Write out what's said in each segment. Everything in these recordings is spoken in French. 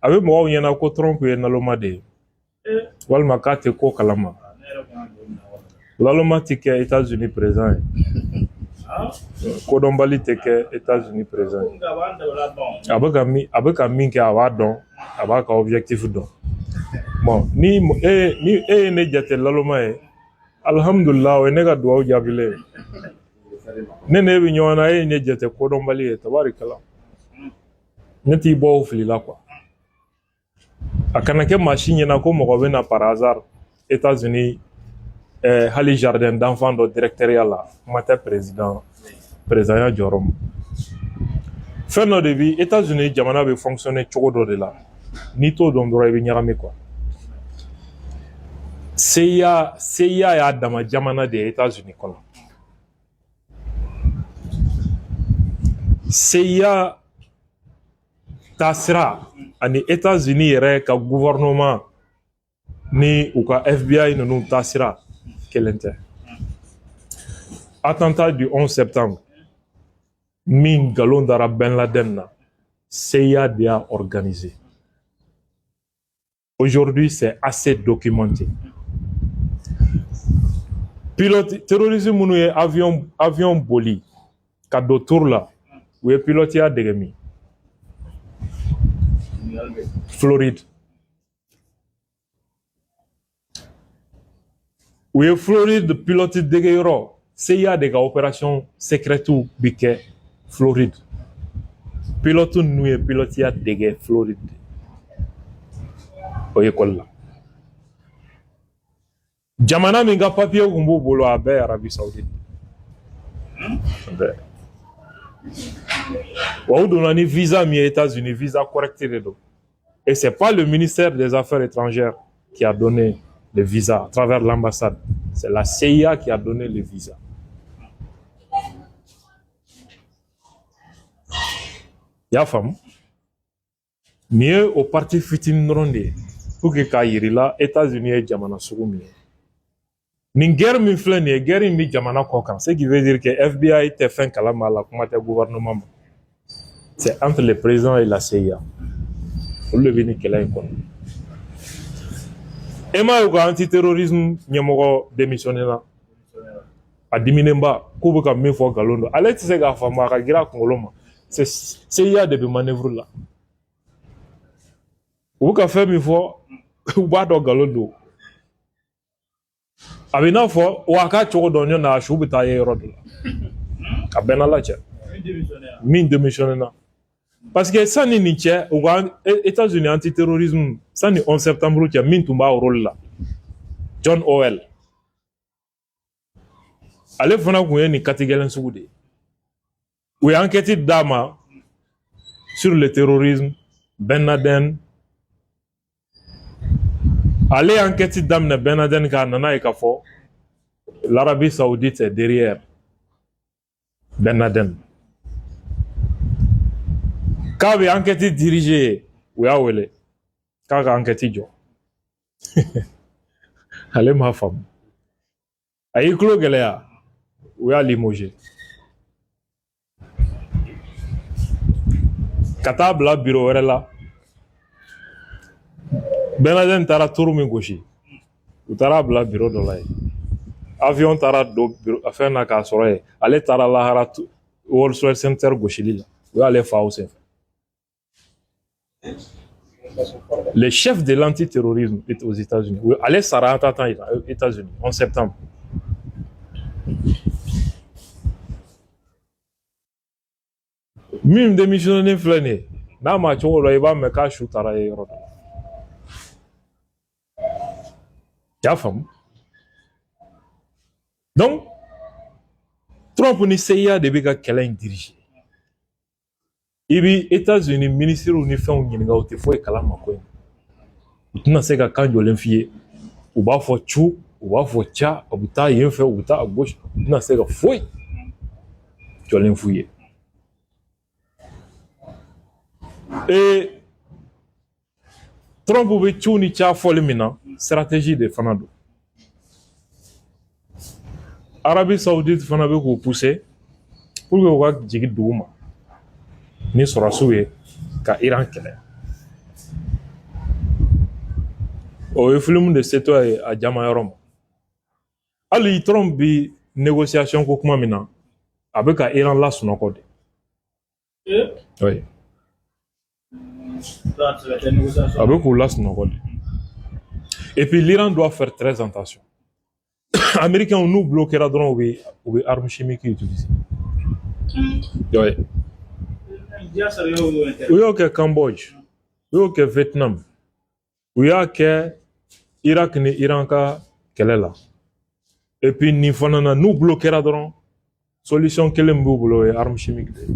a bɛ mɔgɔw ɲɛna ko Trump ye naloma de ye walima k'a tɛ ko kalama. Naloma tɛ kɛ États-Unis président ye. Kodɔnbali tɛ kɛ États-Unis président ye. A bɛ ka min kɛ a b'a dɔn, a b'a ka objectif dɔn. Bon, ni e ye ne jate naloma ye, alhamdulillah o ye ne ka dugawu jaabilen ye. Ne bɛ ɲɔgɔn na, e ye ne jate kodɔnbali ye, tabarikala. Ne t'i bɔ o fili la quoi. A kana kɛ maa si ɲɛna ko mɔgɔ bɛ na par hasard États-Unis hali jardin d'enfant dɔ directeur la kuma tɛ président ya jɔyɔrɔ ma. Fɛn dɔ de bi États-Unis jamana bɛ fonctionner cogo dɔ de la, n'i t'o dɔn dɔrɔn i bɛ ɲagami quoi. CIA y'a dama jamana de ye États-Unis kɔnɔ. CIA taasira ani États-Unis yɛrɛ ka gouvernement ni u ka FBI ninnu taasira kelen tɛ. Attentat du 11 septembre min galon dara Ben Laden na, CIA de y'a organisé. Aujourd'hui, c'est assez documenté. Pilote terrorisme minnu ye avion boli ka don tour la, u ye pilote ya dege min? Floride. U ye Floride pilote dege yɔrɔ, CIA de ka opération secrète bi kɛ Floride. Pilote ninnu ye pilote ya dege Floride. O école la. Jamana min ka papier kun b'u bolo a bɛɛ Arabie Saoudite. Wa u donna ni visa min ye États-Unis, visa correct de don. Et c'est pas le ministère des Affaires étrangères qui a donné le visa à travers l'ambassade. C'est la CIA qui a donné le visa. Y'a faamu? Ni ye o parti fitinin dɔrɔn de ye pour que k'a yirila États-Unis ye jamana sugu min ye. Nin guerre min filɛ nin ye, guerre in bi jamana kɔ kan. Ce qui veut dire que FBI tɛ fɛn kalama la, kuma tɛ gouvernement ma. C'est entre le président et la CIA. Olu de bɛ nin kɛlɛ in kɔnɔ. E m'a ye u ka antiterrorisme ɲɛmɔgɔ démissionné la. A diminenba k'u bɛ ka min fɔ nkalon don. Ale tɛ se k'a faamu, a ka girin a kunkolo ma. C'est CIA de bɛ manœuvre la. U bɛ ka fɛn min fɔ, u b'a dɔn nkalon don. A bɛ n'a fɔ wa a k'a cogo dɔn ɲɔgɔn na a su bɛ taa ye yɔrɔ dɔ la. A bɛɛ n'a la cɛ. Min démissionné na. Parce que sani nin cɛ, u ka États-Unis antiterrorisme sani 11 septembre cɛ min tun b'a rôle la, John Howell. Ale fana tun ye nin kati gɛlɛn sugu de ye. U ye enquête d'a ma sur le terrorisme, Ben Laden. Ale ye enquête daminɛ Ben Laden k'a nana ye k'a fɔ l'Arabie Saoudite est derrière Ben Laden. K'a bɛ enquête dirigé, u y'a wele k'a ka enquête jɔ. Ale m'a faamu. A y'i tulo gɛlɛya, u y'a limogé. Ka taa bila bureau wɛrɛ la. Ben Laden taara tour min gosi, u taara bila bureau dɔ la yen. Avion taara don fɛn na k'a sɔrɔ yen, ale taara lahara World Trade Center gosili la, u y'ale fa o senfɛ. Le chef de l'antiterrorisme est aux États-Unis. Ale sara an ta temps aux États-Unis en septembre. Min démissionné filɛ nin ye, n'a ma cogo dɔ i b'a mɛn k'a su taara ye yɔrɔ dɔ. Y'a faamu? Donc, Trump ni CIA de bɛ ka kɛlɛ in diriger. I bi États-Unis ministres ni fɛnw ɲininka o tɛ foyi kalama ko in. U tɛna se ka kan jɔlen f'i ye. U b'a fɔ cu, u b'a fɔ ca, u bɛ taa yen fɛ, u bɛ taa à gauche. U tɛna se ka foyi jɔlen f'u ye. Et Trump bɛ ciw ni ca fɔli min na, stratégie de fana don. Arabie Saoudite fana bɛ k'u pousser pour que u ka jigin dugu ma ni sɔrɔsiw ye ka Iran kɛlɛ. o ye film de setɔ ye a jama yɔrɔ ma hali Trump bi négociation ko kuma min na a bɛ ka Iran lasunɔgɔ de oui a bɛ k'u lasunɔgɔ de et puis l'Iran doit faire très attention Américains n'u bloquera dɔrɔn u bɛ arme chimique utiliser oui u y'o kɛ Cambodge u y'o kɛ Vietnam u y'a kɛ Irak ni Iran ka kɛlɛ la et puis nin fana na n'u bloquera dɔrɔn solution kelen b'u bolo o ye arme chimique de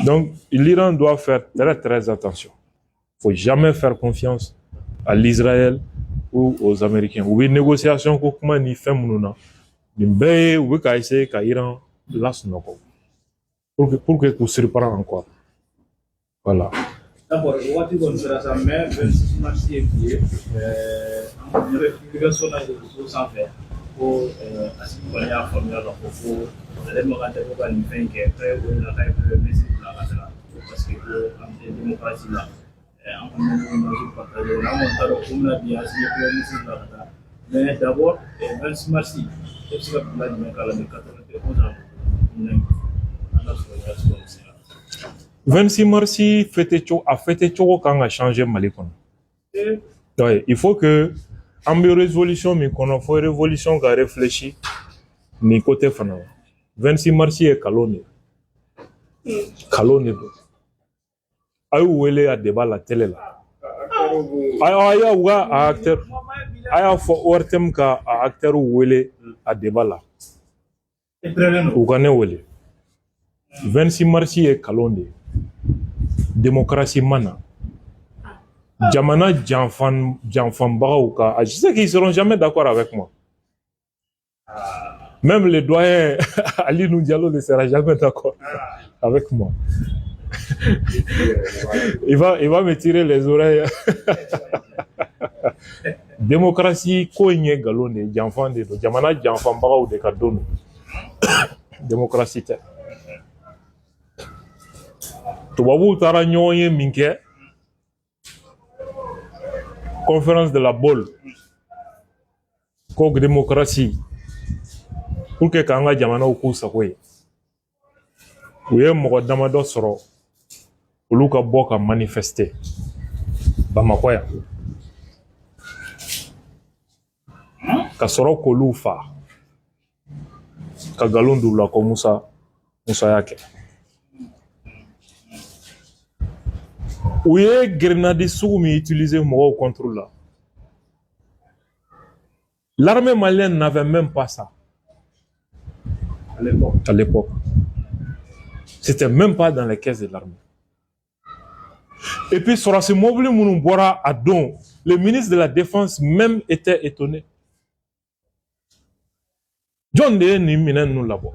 donc l'Iran doit faire très très attention faut jamais faire confiance à l'Israël ou aux Américains u bɛ négociation ko kuma ni fɛn minnu na nin bɛɛ ye u bɛ ka essayer ka Iran lasunɔgɔ pour que k'u surprendre encore voilà. D'abord, waati kɔni sera sa mais 26 mars ye bi ye an yɛrɛ publication na réseau sanfɛ ko Asimi kɔni y'a faamuya k'a fɔ ko ale man kan tɛ ko ka nin fɛn kɛ fɛn o la k'a ye premier ministre bila ka taga parce que ko an tɛ démocratie la an kɔni bɛ démocratie partager an kɔni t'a dɔn ko bɛna bi Asimi premier ministre bila ka taa mais d'abord 26 mars e bɛ se ka bila jumɛn k'a la ni 91 ans an ka sɔrɔ yɛrɛ sɔrɔ sera 26 mars a fêté cogo kan ka changer Mali kɔnɔ. Ouais, il faut que an bɛ résolution min kɔnɔ fo révolution ka réfléchir nin côté fana 26 mars ye kalon de ye. Kalon de don. A y'u wele a débat la télé la. A y'a u ka acteur a y'a fɔ ORTM ka acteur wele a débat la. U ka ne wele. 26 mars ye kalon de ye. Démocratie mana jamana janfanbagaw ka je sais qu'ils seront jamais d'accord avec moi même le doyen Ali Diallo ne sera jamais d'accord avec moi il va me tirer les oreilles démocratie ko nye galon de janfan de do jamana janfanbagaw de ka don démocratie tɛ tubabuw taara ɲɔgɔn ye min kɛ conférence de la Bolle ko démocratie pour que k'an ka jamanaw k'u sago ye u ye mɔgɔ damadɔ sɔrɔ olu ka bɔ ka manifester Bamako yan ka sɔrɔ k'olu fa ka nkalon d'u la ko Musa y'a kɛ u ye grenade sugu min utiliser mɔgɔw contre la l'armée malienne n'avait même pas ça à l'époque c'était même pas dans les caisses de l'armée et puis Sorasi mobile minnu bɔra a don le ministre de la défense même était étonné jɔn de ye nin minɛn ninnu labɔ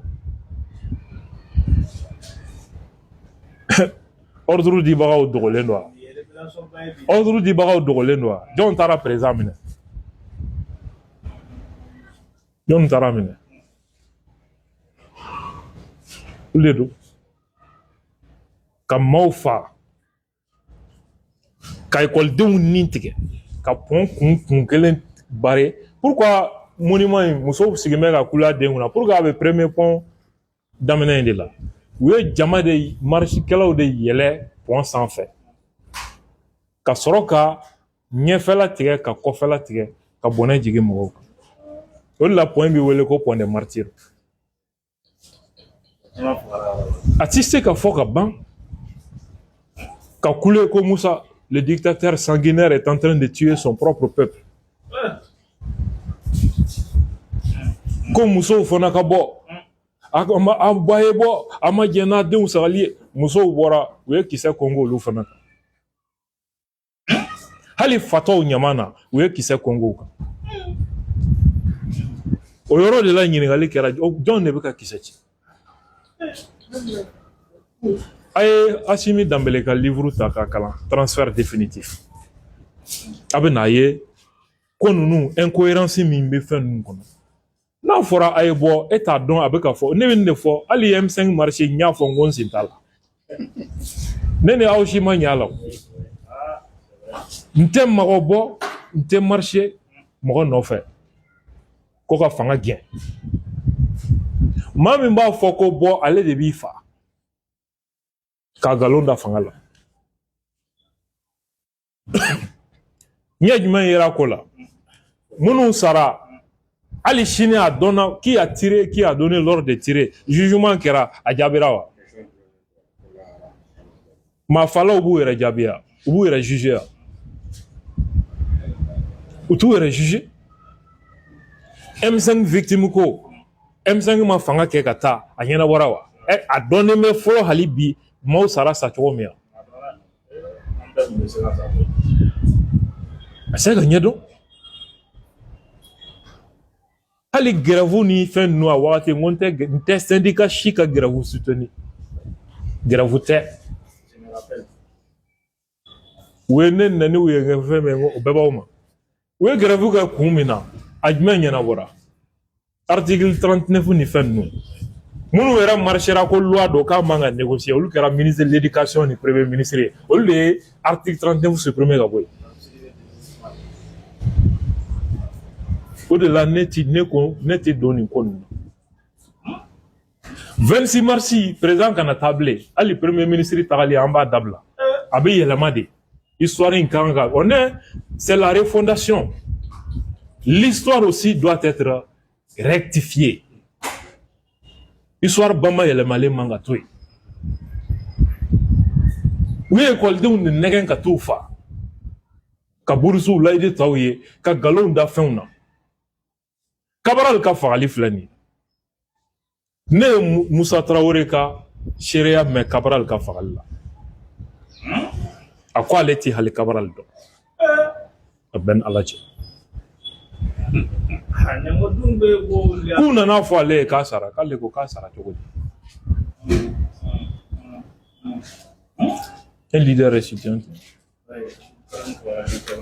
ordre dibagaw dogolen don wa ordre dibagaw dogolen don wa jɔn taara président minɛ jɔn taara minɛ olu de don ka maaw fa ka ekɔlidenw nin tigɛ ka pɔn kun kelen bare pourquoi monument in musow sigin bɛ ka kula den kunna pourquoi a bɛ premier pont daminɛ in de la u ye jama de marchikɛlaw de yɛlɛ pont sanfɛ ka sɔrɔ ka ɲɛfɛla tigɛ ka kɔfɛla tigɛ ka bɔnɛ jigin mɔgɔw kan o de la pont bɛ wele ko pont des martyrs a ti se ka fɔ ka ban ka kule ko Musa le dictateur sanguinaire est en train de tuer son propre peuple ko musow fana ka bɔ a ba ye bɔ a ma jɛn n'a denw sagali ye musow bɔra u ye kisɛ kɔngo olu fana kan hali fatɔw ɲama na u ye kisɛ kɔngo kan o yɔrɔ de la ɲininkali kɛra jɔn de bɛ ka kisɛ ci a ye Asimi Danbele ka livre ta k'a kalan transfert définitif a bɛ n'a ye ko ninnu incohérence min bɛ fɛn ninnu kɔnɔ n'a fɔra a ye bɔ e t'a dɔn a bɛ ka fɔ ne bɛ nin de fɔ hali M5 marché n y'a fɔ n ko n sen t'a la ne ni aw si ma ɲɛ a la N'tɛ mɔgɔ bɔ n'tɛ marché mɔgɔ nɔfɛ ko ka fanga gɛn maa min b'a fɔ ko bɔ ale de b'i fa k'a galon da fanga la ɲɛ jumɛn yera ko la minnu sara hali sini a dɔnna qui a tiré qui a donné l'ordre de tirer jugement kɛra a jaabira wa maa falaw b'u yɛrɛ jaabiya u b'u yɛrɛ juger ya u t'u yɛrɛ juger M5 victime ko M5 ma fanga kɛ ka taa a ɲɛnabɔra wa a dɔnnen bɛ fɔlɔ hali bi maaw sara sa cogo min a se ka ɲɛdɔn hali grève ni fɛn ninnu a wagati n ko n tɛ syndicat si ka grève soutenir grève tɛ u ye ne nani u ye fɛn min o bɛɛ b'aw ma u ye grève kɛ kun min na a jumɛn ɲɛnabɔra article 39 ni fɛn ninnu minnu yɛrɛ marchera ko loi do k'a man ka négocier olu kɛra ministre de l'éducation ni premier ministre ye olu de ye article 39 supprimer ka bɔ yen o de la ne tɛ don nin ko ninnu na 26 mars président kana taa bilen hali premier ministre tagali an b'a dabila a bɛ yɛlɛma de histoire in kan ka c'est la refondation l'histoire aussi doit être rectifiée histoire bama yɛlɛmalen man ka to yen u ye ekɔlidenw de nɛgɛn ka t'u fa ka burusiw layidu taw ye ka nkalonw da fɛnw na Cabral ka fagali filɛ nin ne ye Musa Traoré ka seereya mɛn Cabral ka fagali la a ko ale tɛ hali Cabral dɔn a bɛ ni Ala cɛ k'u nana fɔ ale ye k'a sara k'ale ko k'a sara cogo di un leader récipient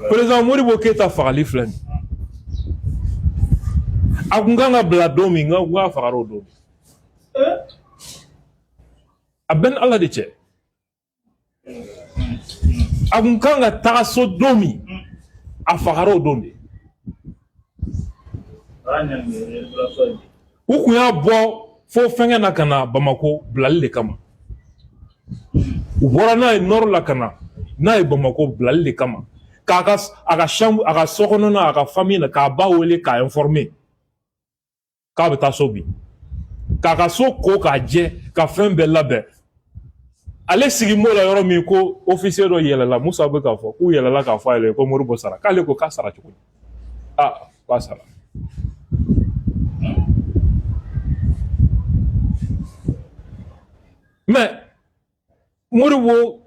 président Modibo Keïta fagali filɛ nin a kun kan ka bila don min n ka fagara o don a bɛ ni Ala de cɛ a kun kan ka taga so don min a fagara o don de u kun y'a bɔ fo fɛngɛ na ka na Bamako bilali de kama u bɔra n'a ye nord la ka na n'a ye Bamako bilali de kama k'a ka chambre a ka sokɔnɔna a ka famille na k'a ba wele k'a informer k'a bɛ taa so bi k'a ka so ko k'a jɛ ka fɛn bɛɛ labɛn ale sigi m'o la yɔrɔ min ko officier dɔ yɛlɛla Musa bɛ k'a fɔ k'u yɛlɛla k'a fɔ a yɛlɛ ko Modibo sara k'ale ko k'a sara cogo di k'a sara mais Modibo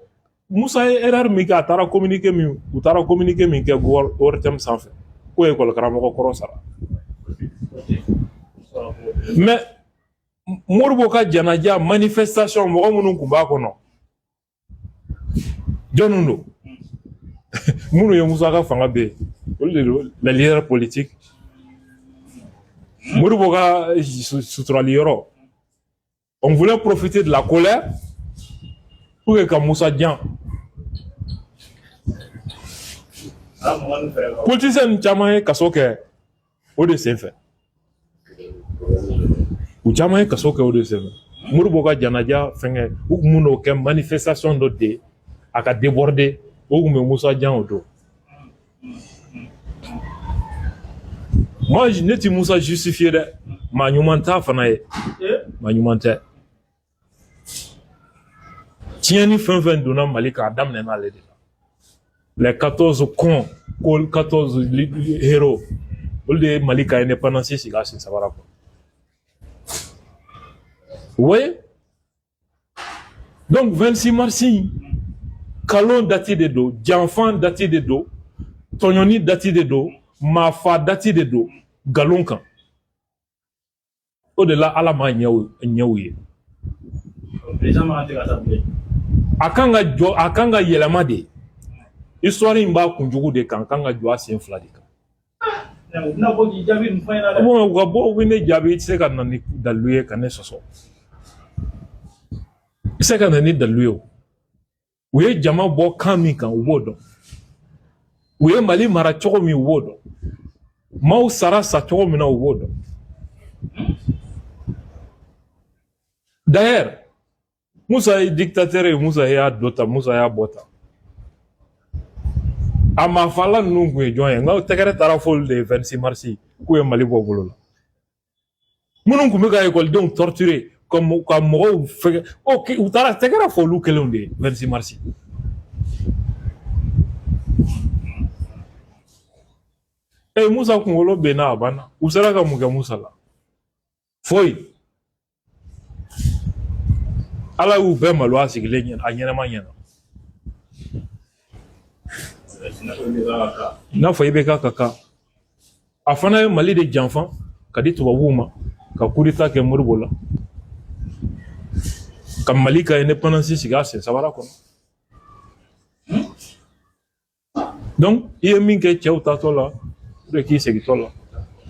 Musa ye erreur min kɛ a taara communiqué min kɛ ORTM sanfɛ k'o ye école karamɔgɔ kɔrɔ sara mais Modibo ka janaja manifestation mɔgɔ minnu tun b'a kɔnɔ jɔnni don minnu ye Musa ka fanga bɛ olu de don les leaders politiques Modibo ka suturali yɔrɔ on voulait profiter de la colère pour que Musa diyan politicien caman ye kaso kɛ o de senfɛ u caman ye kaso kɛ o de senfɛ Modibo ka janaja fɛngɛ u tun bɛ n'o kɛ manifestation dɔ de a ka déborder o tun bɛ Musa diyan o don moi ne ti Musa justifier dɛ maa ɲuman t'a fana ye maa ɲuman tɛ tiɲɛni fɛn fɛn donna Mali k'a daminɛ n'ale de la les 14 cons 14 héros olu de ye Mali ka indépendance sigi a sen sabara kɔrɔ vous voyez donc 26 mars kalon dati de don janfan dati de don tɔɲɔni dati de don maafa dati de don galon kan o de la Ala ma ɲɛw ye a kan ka yɛlɛma de histoire in b'a kunjugu de kan kan ka jɔ a sen fila de kan bon u ka bɔ u bɛ ne jaabi i tɛ se ka na ni dalilu ye ka ne sɔsɔ i tɛ se ka na ni dalilu ye o u ye jama bɔ kan min kan u b'o dɔn u ye Mali mara cogo min u b'o dɔn maaw sara sa cogo min na u b'o dɔn d'ailleurs Musa ye dictateur ye Musa y'a dɔ ta Musa y'a bɔ ta a mafala ninnu kun ye jɔn ye nka tɛgɛrɛ taara f'olu de ye 26 mars k'u ye Mali bɔ bolo la minnu kun bɛ ka ekɔlidenw torturer ka mɔgɔw fɛgɛ u taara tɛgɛrɛ f'olu kelenw de ye 26 mars Musa kunkolo benna a banna u sera ka mun kɛ Musa la foyi Ala y'u bɛɛ malo a sigilen ɲɛna a ɲɛnama ɲɛna n'a fɔ IBK ka kan a fana ye Mali de janfa ka di tubabuw ma ka coup d'état kɛ Modibo la ka Mali ka indépendance sigi a sen sabara kɔnɔ donc i ye min kɛ cɛw tatɔ la ou de k'i segitɔ la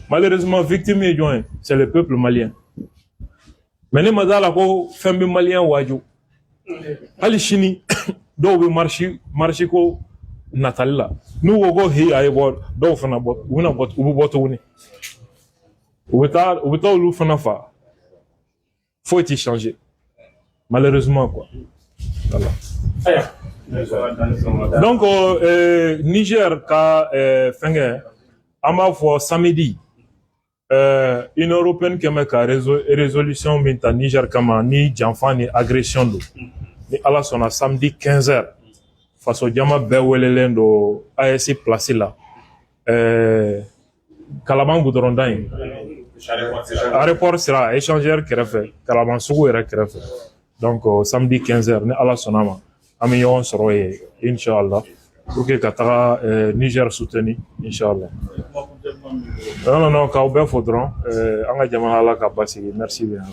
malheureusement victime ye jɔn ye c'est le peuple malien mais ne ma d'a la ko fɛn bɛ malien waaju hali sini dɔw bɛ marche ko natali la n'u ko ko hi a ye bɔ dɔw fana bɔ u bɛ bɔ tuguni u bɛ taa olu fana fa foyi tɛ changer malheureusement quoi voilà. Donc Niger ka fɛngɛ an b'a fɔ samedi Union européenne kɛmɛ ka résolution min ta Niger kama ni janfa ni agression don ni Ala sɔnna samedi 15h faso jama bɛɛ welelen don AES place la Kalaban goudron in aéroport sera échangeur kɛrɛfɛ Kalaban sugu yɛrɛ kɛrɛfɛ donc samedi 15h ni Ala sɔnna ma an bɛ ɲɔgɔn sɔrɔ yen inchallah pour que ka taga Niger soutenir inchallah non k'aw bɛɛ fo dɔrɔn an ka jamana Ala ka basigi merci bien.